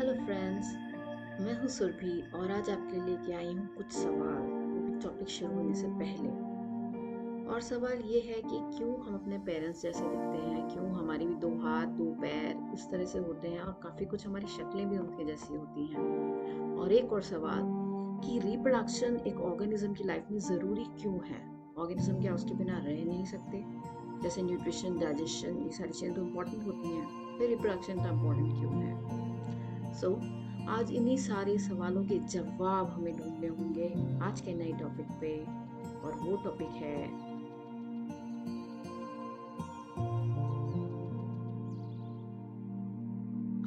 Hello friends, मैं हूँ सुरभि और आज आपके लिए लेके आई हूँ कुछ सवाल, वो भी टॉपिक शुरू होने से पहले। और सवाल ये है कि क्यों हम अपने पेरेंट्स जैसे दिखते हैं, क्यों हमारी भी दो हाथ दो पैर इस तरह से होते हैं और काफ़ी कुछ हमारी शक्लें भी उनके जैसी होती हैं। और एक और सवाल कि रिप्रोडक्शन एक ऑर्गेनिज्म की लाइफ में ज़रूरी क्यों है। ऑर्गेनिज्म क्या उसके बिना रह नहीं सकते? जैसे न्यूट्रिशन, डाइजेशन, ये सारी चीज़ें तो इम्पोर्टेंट होती हैं, फिर रिप्रोडक्शन का इम्पोर्टेंट क्यों है? सो आज इन्हीं सारे सवालों के जवाब हमें ढूंढने होंगे आज के नए टॉपिक पे। और वो टॉपिक है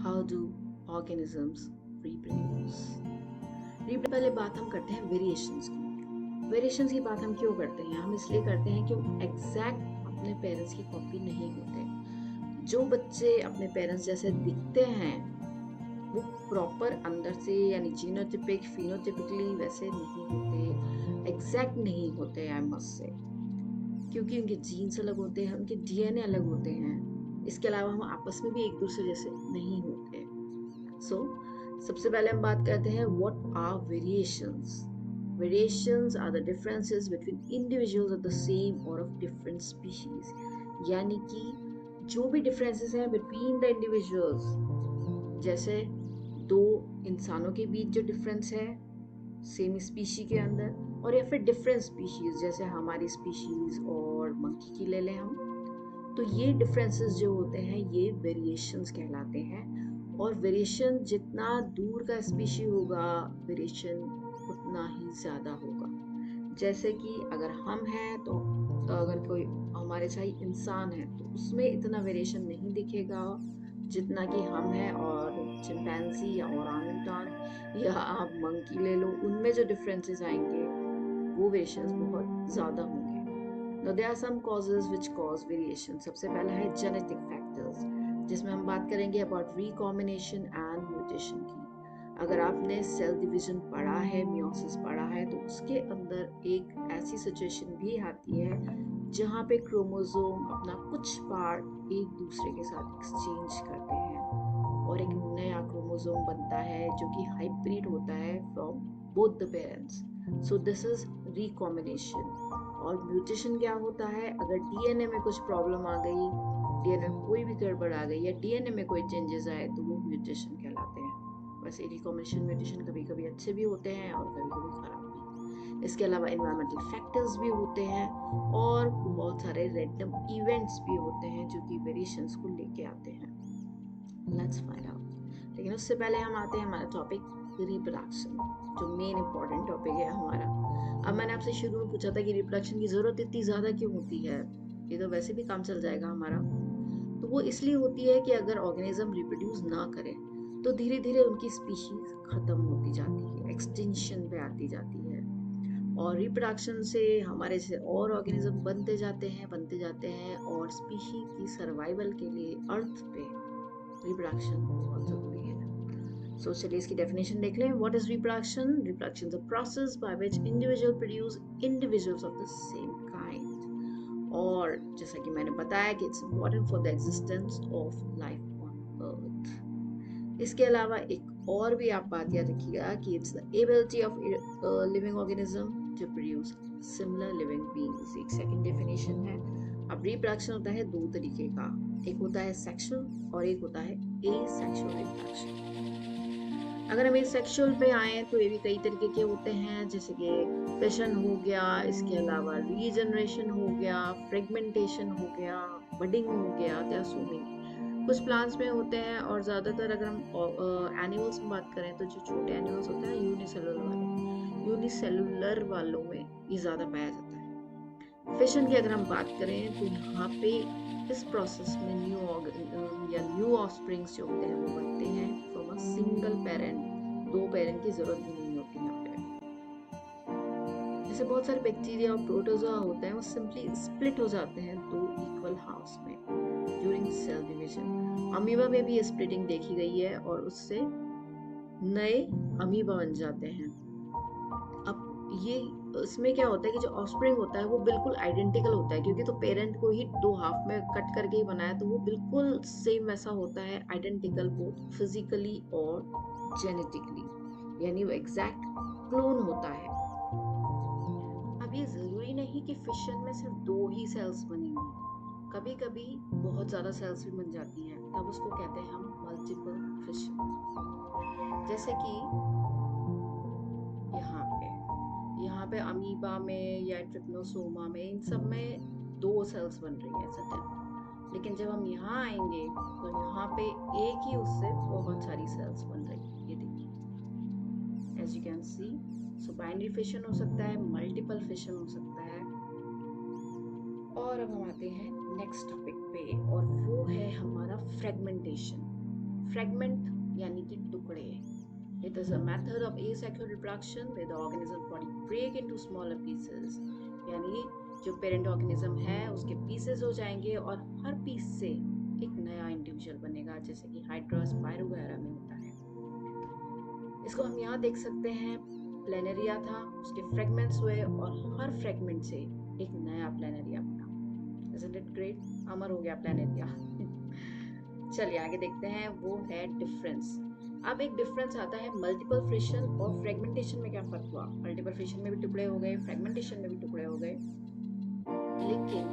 हाउ डू ऑर्गेनिजम्स रिप्रोड्यूस। पहले बात हम करते हैं वेरिएशंस की। वेरिएशंस की बात हम क्यों करते हैं? हम इसलिए करते हैं कि एग्जैक्ट अपने पेरेंट्स की कॉपी नहीं होते। जो बच्चे अपने पेरेंट्स जैसे दिखते हैं वो प्रॉपर अंदर से यानी जीनोटिपिक फिनोटिपिकली वैसे नहीं होते, एग्जैक्ट नहीं होते आई मस्ट से, क्योंकि उनके जीन्स अलग होते हैं, उनके डीएनए अलग होते हैं। इसके अलावा हम आपस में भी एक दूसरे जैसे नहीं होते। सो सबसे पहले हम बात करते हैं what are variations. Variations are the differences between individuals of the same और ऑफ डिफरेंट स्पीशीज। यानी कि जो भी डिफरेंसेस हैं बिटवीन द इंडिविजुअल्स, जैसे दो इंसानों के बीच जो डिफरेंस है सेम स्पीशी के अंदर, और या फिर डिफरेंट स्पीशीज जैसे हमारी स्पीशीज और मंकी की ले लें हम, तो ये डिफरेंसेस जो होते हैं ये वेरिएशंस कहलाते हैं। और वेरिएशन जितना दूर का स्पीशी होगा, वेरिएशन उतना ही ज़्यादा होगा। जैसे कि अगर हम हैं तो अगर कोई हमारे चाहे इंसान है तो उसमें इतना वेरिएशन नहीं दिखेगा जितना कि हम हैं और चिंपैंजी या ओरांगुटान या आप मंकी ले लो, उनमें जो डिफरेंसेस आएंगे वो वेरिएशंस बहुत ज़्यादा होंगे। Now there are some causes which cause variation. सबसे पहला है genetic factors, जिसमें हम बात करेंगे about recombination and mutation की। अगर आपने सेल डिवीजन पढ़ा है, मियोसिस पढ़ा है, तो उसके अंदर एक ऐसी सिचुएशन भी आती है जहाँ पे क्रोमोसोम अपना कुछ पार्ट एक दूसरे के साथ एक्सचेंज करते हैं और एक नया क्रोमोसोम बनता है जो कि हाइब्रिड होता है from both the parents. So this is recombination. और म्यूटेशन क्या होता है? अगर डीएनए में कुछ प्रॉब्लम आ गई, डीएनए में कोई भी गड़बड़ आ गई या डीएनए में कोई चेंजेस आए तो वो म्यूटेशन कहलाते हैं। वैसे रिकॉम्बिनेशन म्यूटेशन कभी कभी अच्छे भी होते हैं और कभी कभी खराब भी। इसके अलावा इन्वायरमेंटल फैक्टर्स भी होते हैं और बहुत सारे रैंडम इवेंट्स भी होते हैं जो कि वेरिएशंस को लेके आते हैं। Let's find out. लेकिन उससे पहले हम आते हैं हमारा टॉपिक रिप्रोडक्शन, जो मेन इंपॉर्टेंट टॉपिक है हमारा। अब मैंने आपसे शुरू में पूछा था कि रिप्रोडक्शन की जरूरत इतनी ज्यादा क्यों होती है, ये तो वैसे भी काम चल जाएगा हमारा। तो वो इसलिए होती है कि अगर ऑर्गेनिज्म रिप्रोड्यूस ना करे तो धीरे धीरे उनकी स्पीशीज खत्म होती जाती है, एक्सटिंक्शन पे आती जाती है। और रिप्रोडक्शन से हमारे से और ऑर्गेनिज्म बनते जाते हैं और स्पीशी की सर्वाइवल के लिए अर्थ पे रिप्रोडक्शन बहुत जरूरी है। सो चलिए इसकी डेफिनेशन देख लें। What is reproduction? Reproduction is a process by which individual produce individuals of the same kind. और जैसा कि मैंने बताया कि it's important for the existence of life on earth. इसके अलावा एक और भी आप बात याद रखिएगा कि it's the ability of living organism to produce similar living beings. एक सेकंड डेफिनेशन है। अब रिप्रोडक्शन होता है दो तरीके का, एक होता है सेक्सुअल और एक होता है एसेक्सुअल रिप्रोडक्शन। अगर हम सेक्सुअल पे आए तो ये भी कई तरीके के होते हैं, जैसे कि फिशन हो गया, इसके अलावा रीजनरेशन हो गया, फ्रेगमेंटेशन हो गया, बडिंग हो गया, देयर आर सो मेनी। कुछ प्लांट्स में होते हैं और ज्यादातर अगर हम एनिमल्स में बात करें तो जो छोटे एनिमल्स होते हैं यूनिसेलुलर वालों में ये ज्यादा पाया जाता है। फिशन की अगर हम बात करें तो यहाँ पे इस प्रोसेस में न्यू ऑफस्प्रिंग्स जो होते हैं वो बनते हैं फ्रॉम अ सिंगल पेरेंट। दो पेरेंट की जरूरत भी नहीं होती यहाँ पे। जैसे बहुत सारे बैक्टीरिया और प्रोटोजोआ होते हैं वो सिंपली स्प्लिट हो जाते हैं दो इक्वल हाफ्स में ड्यूरिंग सेल डिवीजन। अमीबा में भी ये स्प्लिटिंग देखी गई है और उससे नए अमीबा बन जाते हैं। अब ये इसमें क्या होता है कि जो ऑफस्प्रिंग होता है वो बिल्कुल आइडेंटिकल होता है, क्योंकि तो पेरेंट को ही दो हाफ में कट करके ही बनाया, तो वो बिल्कुल सेम वैसा होता है, आइडेंटिकल बोथ फिजिकली और जेनेटिकली, यानी वो एग्जैक्ट क्लोन होता है। अब ये जरूरी नहीं कि फिशन में सिर्फ दो ही सेल्स बनेंगी, कभी कभी बहुत ज्यादा सेल्स भी बन जाती हैं, तब उसको कहते हैं हम मल्टीपल फिशन। जैसे कि यहाँ पे अमीबा में या ट्रिप्नोसोमा में, इन सब में दो सेल्स बन रही है सटन, लेकिन जब हम यहाँ आएंगे तो यहाँ पे एक ही उससे बहुत सारी सेल्स बन रही है। ये देखिए, as you can see, so binary fission हो सकता है, मल्टीपल फिशन हो सकता है। और अब हम आते हैं नेक्स्ट टॉपिक पे, और वो है हमारा फ्रेगमेंटेशन। फ्रेगमेंट यानी कि टुकड़े। It is a method of asexual reproduction where the organism body break into smaller pieces, यानी जो पेरेंट ऑर्गेनिज्म है उसके पीसेस हो जाएंगे और हर पीस से एक नया इंडिविजुअल बनेगा, जैसे कि हाइड्रा, स्पाइरो वगैरह में होता है। इसको हम यहाँ देख सकते हैं, प्लेनेरिया था, उसके फ्रेगमेंट्स हुए और हर फ्रेगमेंट से एक नया प्लेनेरिया बना। Isn't it great? अमर हो गया प्लेनेरिया। चलिए आगे देखते हैं, वो है डिफरेंस। अब एक डिफरेंस आता है मल्टीपल फिशन और फ्रेगमेंटेशन में क्या फर्क हुआ। मल्टीपल फिशन में भी टुकड़े हो गए, फ्रेगमेंटेशन में भी टुकड़े हो गए, लेकिन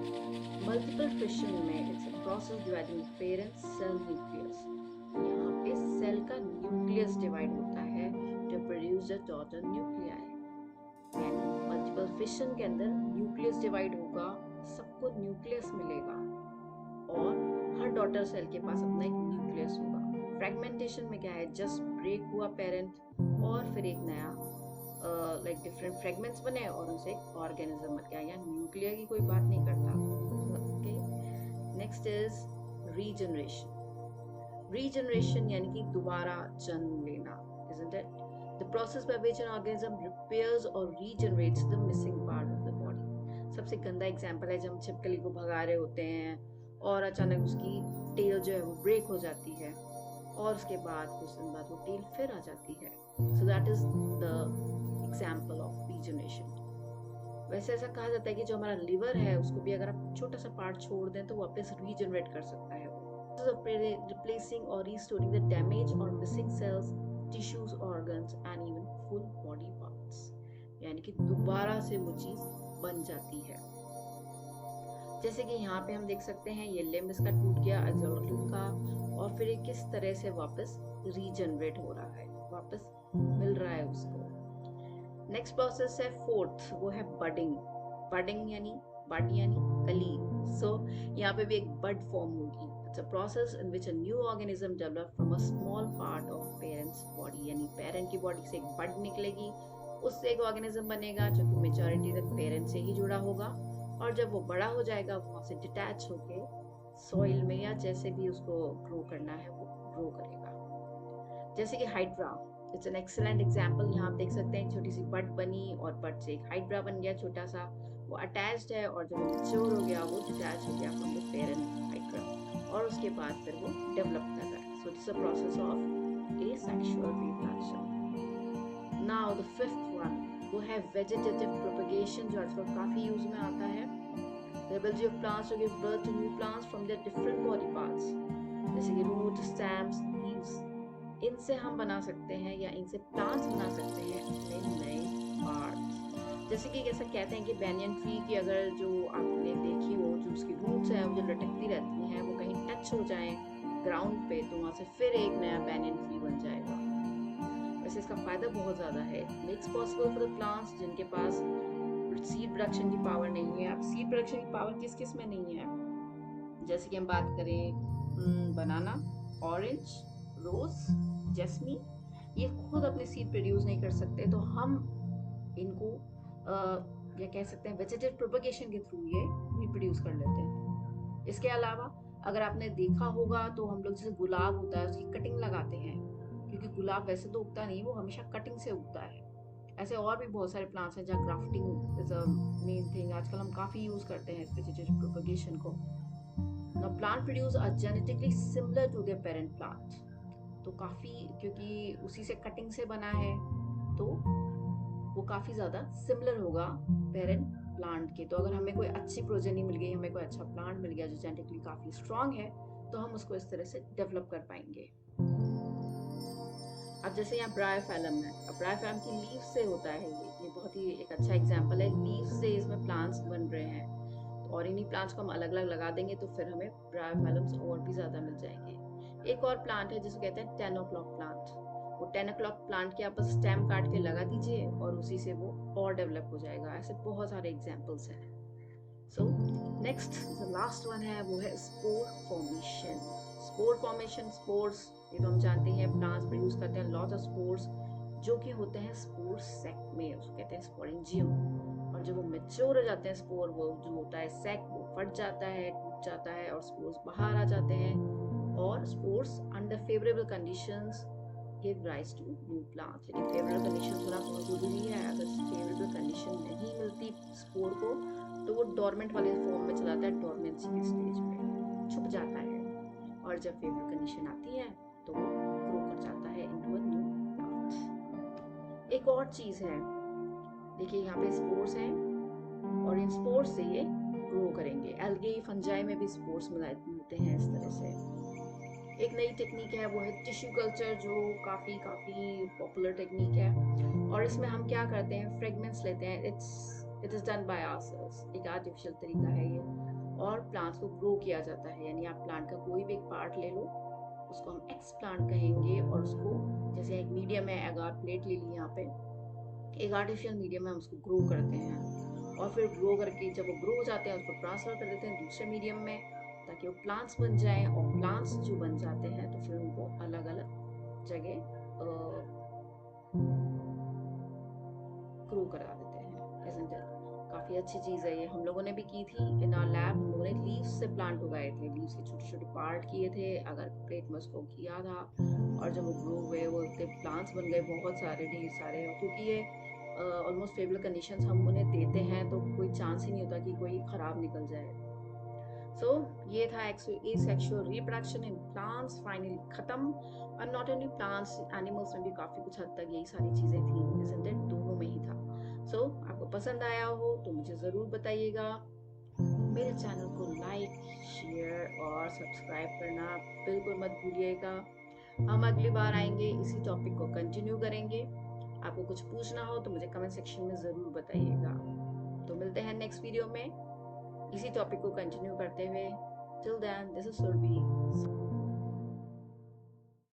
मल्टीपल फिशन में it's a process dividing parent cell nucleus. यहाँ पे सेल का न्यूक्लियस डिवाइड होता है to produce the daughter nuclei. यानी मल्टीपल फिशन के अंदर न्यूक्लियस डिवाइड होगा, सबको न्यूक्लियस मिलेगा और हर डॉटर सेल के पास अपना एक न्यूक्लियस होगा। फ्रेगमेंटेशन में क्या है, जस्ट ब्रेक हुआ पेरेंट और फिर एक नया लाइक डिफरेंट फ्रेगमेंट्स बने और उनसे एक ऑर्गेनिज्म बन गया। यहाँ न्यूक्लिया की कोई बात नहीं करता। Okay, next is regeneration. Regeneration यानी कि दोबारा जन्म लेना, isn't it? The process by which an organism repairs or regenerates the missing part of the body. सबसे गंदा एग्जाम्पल है जब हम छिपकली को भगा रहे होते हैं और अचानक उसकी टेल जो है वो ब्रेक हो जाती है और उसके बाद कुछ दिन बाद वो टेल फिर आ जाती है। So that is the example of regeneration. वैसे ऐसा कहा जाता है कि जो हमारा लिवर है उसको भी अगर आप छोटा सा पार्ट छोड़ दें तो वापस रीजनरेट कर सकता है। रिप्लेसिंग और रिस्टोरिंग द डैमेज और missing sales, tissues, organs and even full body parts, यानी कि दोबारा से वो चीज बन जाती है। जैसे कि यहाँ पे हम देख सकते हैं ये लिम्ब इसका टूट गया एक्सोस्केलेटन का, और फिर ये किस तरह से वापस रीजनरेट हो रहा है, वापस मिल रहा है उसको। नेक्स्ट प्रोसेस है फोर्थ, वो है बडिंग। बडिंग यानी बड यानी कली। सो यहाँ पे भी एक बड फॉर्म होगी। It's a process in which a new organism develop from a small part of parents body, यानी पेरेंट की बॉडी से एक बड निकलेगी, उससे एक ऑर्गेनिज्म बनेगा जो कि मेजॉरिटी तक पेरेंट से ही जुड़ा होगा, और जब वो बड़ा हो जाएगा वहां से डिटैच होके सॉइल में या जैसे भी उसको ग्रो करना है वो ग्रो करेगा। जैसे कि hydra, it's an excellent example. यहाँ आप देख सकते हैं छोटी सी बड बनी और बड से एक हाइड्रा बन गया छोटा सा, वो अटैच्ड है और जब वो मैच्योर हो गया वो डिटैच हो गया फ्रॉम द पेरेंट हाइड्रा, और उसके बाद फिर वो डेवलप कर रहा है। So it's a process of asexual reproduction. Now the fifth one, वो है वेजिटेटिव प्रोपगेशन, जो आजकल काफी यूज में आता है। The ability of plants to give birth to new plants from their different body parts, जैसे कि रूट, स्टेम्स, लीव्स, इनसे हम बना सकते हैं या इनसे प्लांट्स बना सकते हैं अपने नए पार्ट्स। जैसे कि कैसा कहते हैं कि बैनियन ट्री की अगर जो आपने देखी हो, जो उसकी रूट्स हैं वो जो लटकती रहती हैं, वो कहीं टच हो जाएं ग्राउंड पे तो वहाँ से फिर एक नया बैनियन ट्री बन जाएगा। वैसे इसका फायदा बहुत ज़्यादा है। Makes possible for the plants जिनके पास सीड प्रोडक्शन की पावर नहीं है। अब सीड प्रोडक्शन की पावर किस किस में नहीं है, जैसे कि हम बात करें बनाना, ऑरेंज, रोज, जैस्मीन, ये खुद अपने सीड प्रोड्यूस नहीं कर सकते, तो हम इनको या कह सकते हैं वेजिटेटिव प्रोपगेशन के थ्रू ये रिप्रोड्यूस कर लेते हैं। इसके अलावा अगर आपने देखा होगा तो हम लोग जैसे गुलाब होता है उसकी कटिंग लगाते हैं, क्योंकि गुलाब वैसे तो उगता नहीं, वो हमेशा कटिंग से उगता है। ऐसे और भी बहुत सारे प्लांट्स हैं जहाँ grafting is a main thing. आजकल हम काफी यूज करते हैं वेजिटेटिव प्रोपगेशन को। Now plant produce are genetically similar to their parent plant, तो काफी क्योंकि उसी से कटिंग से बना है तो वो काफ़ी ज़्यादा सिमिलर होगा पेरेंट प्लांट के। तो अगर हमें कोई अच्छी प्रोजेनी मिल गई, हमें कोई अच्छा प्लांट मिल गया जो जेनेटिकली काफ़ी स्ट्रांग है, तो हम उसको इस तरह से डेवलप कर पाएंगे। अब जैसे यहाँ ब्रायोफाइलम है, अब ब्रायोफाइलम की लीफ से होता है ये बहुत ही एक अच्छा एग्जाम्पल है। लीफ से इसमें प्लांट्स बन रहे हैं, तो और इन्हीं प्लांट्स को हम अलग अलग लगा देंगे तो फिर हमें ब्रायोफाइलम्स और भी ज़्यादा मिल जाएंगे। एक और प्लांट है जिसको कहते हैं 10 o'clock प्लांट। वो 10 o'clock प्लांट के आप बस स्टेम काट के लगा दीजिए और उसी से वो और डेवलप हो जाएगा। ऐसे बहुत सारे एग्जाम्पल्स हैं। So next the last one है, वो है spore formation. Spore formation, spores ये तो हम जानते हैं, प्लांट्स प्रोड्यूस करते हैं लॉट्स ऑफ स्पोर्स जो कि होते हैं स्पोर सैक में, उसको कहते हैं स्पोरेंजियम। और जब वो मैच्योर हो जाते हैं स्पोर, वो जो होता है सैक, वो फट जाता है, टूट जाता है और स्पोर्स बाहर आ जाते हैं। और spores under favourable conditions give rise to new plants. लेकिन फेवरेबल कंडीशन होना बहुत जरूरी है। अगर फेवरेबल कंडीशन नहीं मिलती स्पोर को तो वो डोरमेंट वाले फॉर्म में चला जाता है, डोरमेंसी के स्टेज पे छुप जाता है। और जब फेवरेबल कंडीशन आती है तो वो ग्रो कर जाता है इनटू अ न्यू प्लांट। एक और चीज है, देखिए यहाँ पे स्पोर्स हैं और इन स्पोर्स से ये ग्रो करेंगे। एल्गे फंजाई में भी स्पोर्स मिलते हैं इस तरह से। एक नई टेक्निक है, वो है टिश्यू कल्चर, जो काफ़ी पॉपुलर टेक्निक है। और इसमें हम क्या करते हैं, फ्रेगमेंट्स लेते हैं। It is done by ourselves, एक आर्टिफिशियल तरीका है ये। और प्लांट्स को ग्रो किया जाता है, यानी आप प्लांट का कोई भी एक पार्ट ले लो, उसको हम एक्स प्लांट कहेंगे, और उसको जैसे एक मीडियम है, अगार प्लेट ले ली यहाँ पे, एक आर्टिफिशियल मीडियम में हम उसको ग्रो करते हैं। और फिर ग्रो करके जब वो ग्रो हो जाते हैं उसको ट्रांसफ़र कर देते हैं दूसरे मीडियम में, ताकि वो प्लांट्स बन जाएं। और प्लांट्स जो बन जाते हैं तो फिर उनको अलग अलग जगह ग्रो करा देते हैं। Isn't it? काफ़ी अच्छी चीज़ है ये, हम लोगों ने भी की थी इन आवर लैब। हम लोगों ने लीव्स से प्लांट उगाए थे, लीव्स के छोटे छोटे पार्ट किए थे, अगर प्लेट में उसको किया था, और जब वो ग्रो हुए वो प्लांट्स बन गए बहुत सारे, ढेर सारे। क्योंकि ये ऑलमोस्ट फेवरेबल कंडीशंस हम उन्हें देते हैं तो कोई चांस ही नहीं होता कि कोई ख़राब निकल जाए। ये था asexual reproduction in plants finally खत्म। और नॉट ओनली प्लांट्स, एनिमल्स में भी काफ़ी कुछ हद तक यही सारी चीज़ें थी, isn't it? दोनों में ही था। आपको पसंद आया हो तो मुझे ज़रूर बताइएगा। मेरे चैनल को लाइक, शेयर और सब्सक्राइब करना बिल्कुल मत भूलिएगा। हम अगली बार आएंगे, इसी टॉपिक को कंटिन्यू करेंगे। आपको कुछ पूछना हो तो मुझे कमेंट सेक्शन में ज़रूर बताइएगा। तो मिलते हैं नेक्स्ट वीडियो में इसी टॉपिक को कंटिन्यू करते हुए। Till then, this is Surabhi.